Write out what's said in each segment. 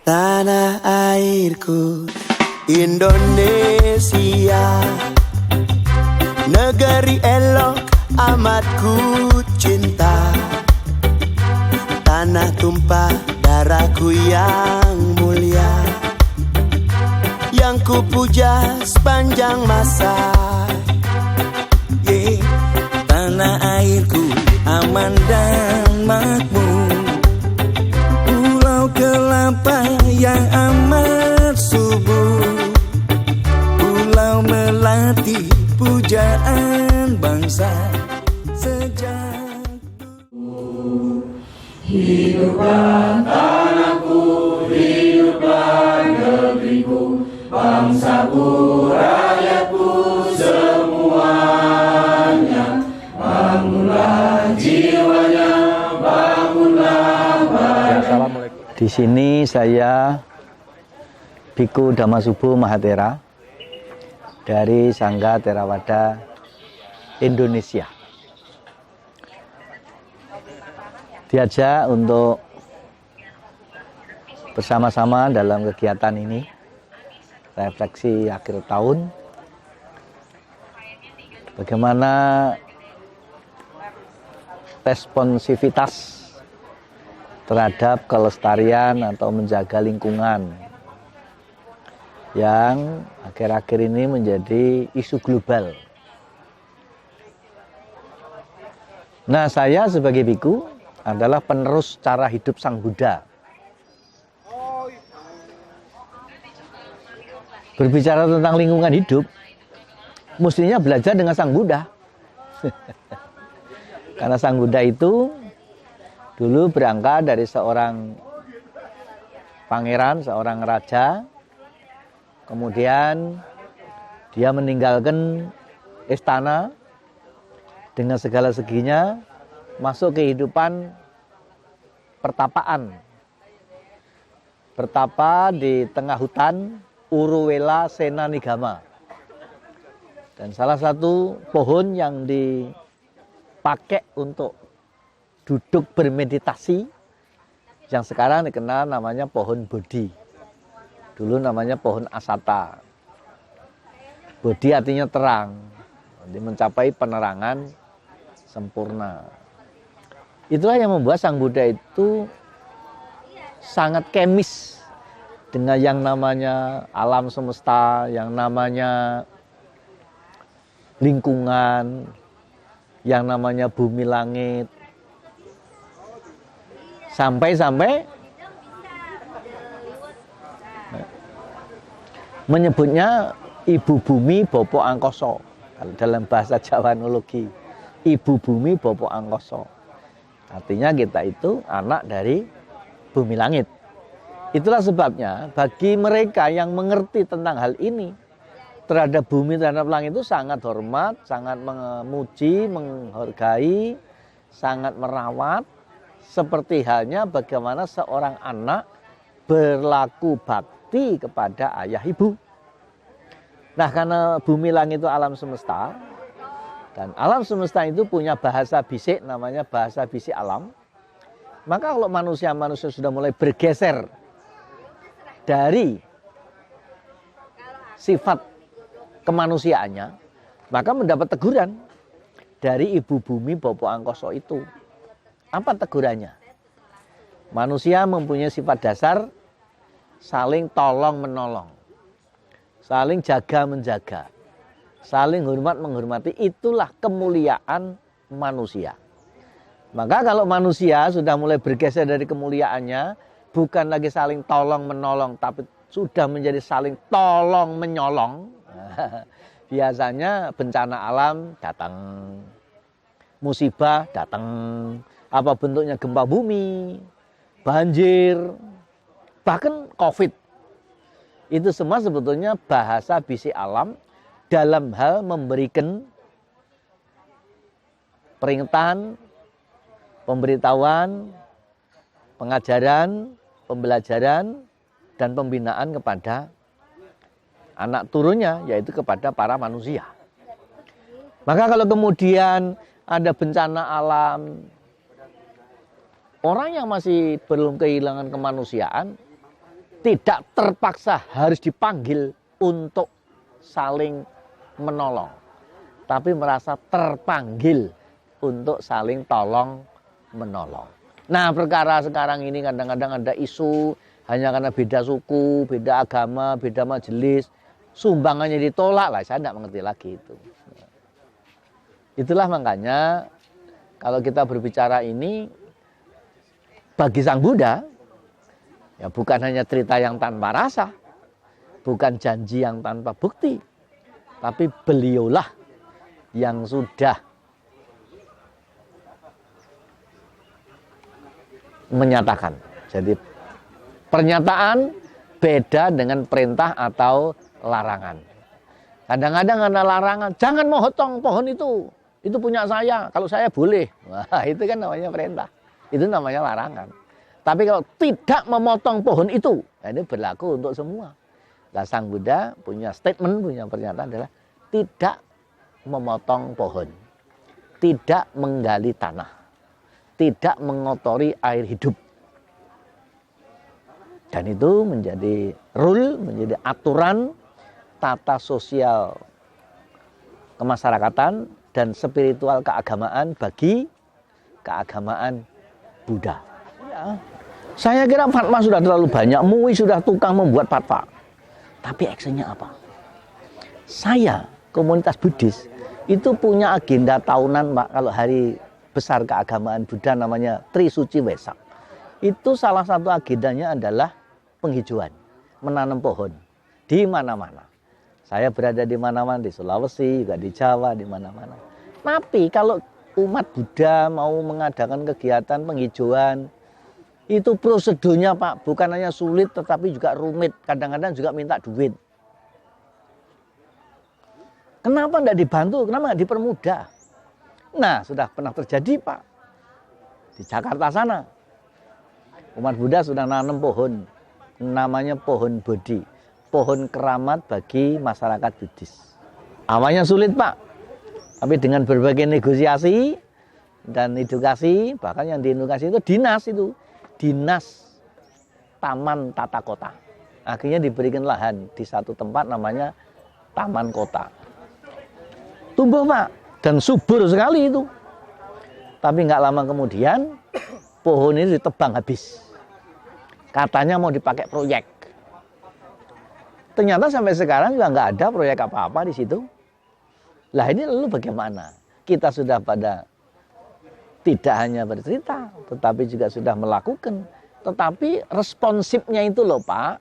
Tanah airku Indonesia, negeri elok amat ku cinta. Tanah tumpah darahku yang mulia, yang ku puja sepanjang masa. Tanah airku aman dan makmur, pulau kelapa yang amat subur, pulau melati pujaan bangsa sejak dulu. Hiduplah tanahku, hiduplah negeriku, bangsaku, rakyatku semuanya. Bangunlah jiwanya, bangunlah badannya. Di sini saya Biku Damasubo Mahatera dari Sangga Theravada Indonesia. Diajak untuk bersama-sama dalam kegiatan ini, refleksi akhir tahun, bagaimana responsivitas terhadap kelestarian atau menjaga lingkungan yang akhir-akhir ini menjadi isu global. Nah, saya sebagai biku adalah penerus cara hidup Sang Buddha. Berbicara tentang lingkungan hidup, mestinya belajar dengan Sang Buddha. Karena Sang Buddha itu dulu berangkat dari seorang pangeran, seorang raja. Kemudian dia meninggalkan istana dengan segala seginya, masuk kehidupan pertapaan. Bertapa di tengah hutan Uruwela Senanigama. Dan salah satu pohon yang dipakai untuk duduk bermeditasi yang sekarang dikenal namanya pohon Bodhi. Dulu namanya pohon Asata. Bodhi artinya terang, jadi mencapai penerangan sempurna. Itulah yang membuat Sang Buddha itu sangat kemis dengan yang namanya alam semesta, yang namanya lingkungan, yang namanya bumi langit. Sampai-sampai menyebutnya ibu bumi Bopo Angkoso. Dalam bahasa Jawanologi, ibu bumi Bopo Angkoso. Artinya kita itu anak dari bumi langit. Itulah sebabnya bagi mereka yang mengerti tentang hal ini, terhadap bumi, terhadap langit itu sangat hormat, sangat memuji, menghargai, sangat merawat. Seperti halnya bagaimana seorang anak berlaku bakti kepada ayah ibu. Nah, karena bumi langit itu alam semesta, dan alam semesta itu punya bahasa bisik, namanya bahasa bisik alam. Maka kalau manusia-manusia sudah mulai bergeser dari sifat kemanusiaannya, maka mendapat teguran dari ibu bumi Bopo Angkoso itu. Apa tegurannya? Manusia mempunyai sifat dasar saling tolong menolong, saling jaga menjaga, saling hormat menghormati. Itulah kemuliaan manusia. Maka kalau manusia sudah mulai bergeser dari kemuliaannya, bukan lagi saling tolong menolong, tapi sudah menjadi saling tolong menyolong. Biasanya bencana alam datang, musibah datang, apa bentuknya gempa bumi, banjir, bahkan COVID. Itu semua sebetulnya bahasa bisik alam dalam hal memberikan peringatan, pemberitahuan, pengajaran, pembelajaran, dan pembinaan kepada anak turunnya, yaitu kepada para manusia. Maka kalau kemudian ada bencana alam, orang yang masih belum kehilangan kemanusiaan, tidak terpaksa harus dipanggil untuk saling menolong, tapi merasa terpanggil untuk saling tolong menolong. Nah, perkara sekarang ini kadang-kadang ada isu hanya karena beda suku, beda agama, beda majelis, sumbangannya ditolak lah. Saya tidak mengerti lagi itu. Itulah makanya kalau kita berbicara ini bagi Sang Buddha, ya bukan hanya cerita yang tanpa rasa, bukan janji yang tanpa bukti, tapi beliaulah yang sudah menyatakan. Jadi pernyataan beda dengan perintah atau larangan. Kadang-kadang ada larangan, jangan memotong pohon itu punya saya, kalau saya boleh. Wah, itu kan namanya perintah, itu namanya larangan. Tapi kalau tidak memotong pohon itu, nah ini berlaku untuk semua. Nah, Sang Buddha punya statement, punya pernyataan adalah tidak memotong pohon, tidak menggali tanah, tidak mengotori air hidup. Dan itu menjadi rule, menjadi aturan tata sosial kemasyarakatan dan spiritual keagamaan bagi keagamaan Buddha. Ya, saya kira fatwa sudah terlalu banyak, MUI sudah tukang membuat fatwa. Tapi actionnya apa? Saya, komunitas Buddhis, itu punya agenda tahunan, Pak, kalau hari besar keagamaan Buddha namanya Trisuci Wesak. Itu salah satu agendanya adalah penghijauan, menanam pohon di mana-mana. Saya berada di mana-mana, di Sulawesi, juga di Jawa, di mana-mana. Tapi kalau umat Buddha mau mengadakan kegiatan penghijauan, itu prosedurnya, Pak, bukan hanya sulit tetapi juga rumit, kadang-kadang juga minta duit. Kenapa tidak dibantu? Kenapa tidak dipermudah? Nah, sudah pernah terjadi, Pak, di Jakarta sana. Umat Buddha sudah nanam pohon, namanya pohon Bodhi, pohon keramat bagi masyarakat Buddhis. Awalnya sulit, Pak, tapi dengan berbagai negosiasi dan edukasi, bahkan yang diedukasi itu dinas taman tata kota. Akhirnya diberikan lahan di satu tempat namanya taman kota. Tumbuh, Pak, dan subur sekali itu. Tapi nggak lama kemudian pohon ini ditebang habis. Katanya mau dipakai proyek. Ternyata sampai sekarang juga nggak ada proyek apa-apa di situ. Lah ini lalu bagaimana? Kita sudah pada tidak hanya bercerita, tetapi juga sudah melakukan. Tetapi responsifnya itu loh, Pak,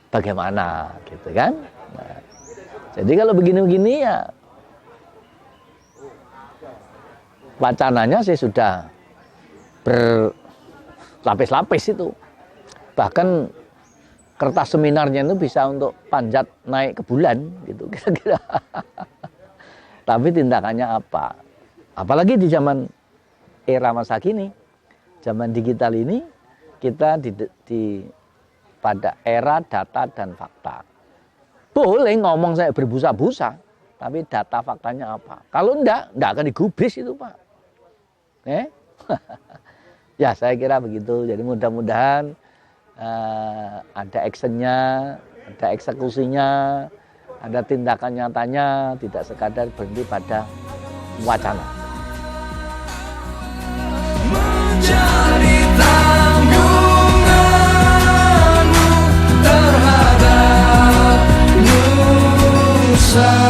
bagaimana gitu kan? Nah, jadi kalau begini-begini ya wacananya sih sudah berlapis-lapis itu. Bahkan kertas seminarnya itu bisa untuk panjat naik ke bulan gitu kira-kira. Tapi tindakannya apa? Apalagi di zaman era masa kini, zaman digital ini, kita pada era data dan fakta. Boleh ngomong saya berbusa-busa, tapi data faktanya apa? Kalau enggak akan digubris itu, Pak. Ya, saya kira begitu. Jadi mudah-mudahan ada actionnya, ada eksekusinya, ada tindakan nyatanya, tidak sekadar berhenti pada wacana. Menjadi tanggunganmu terhadap nusa.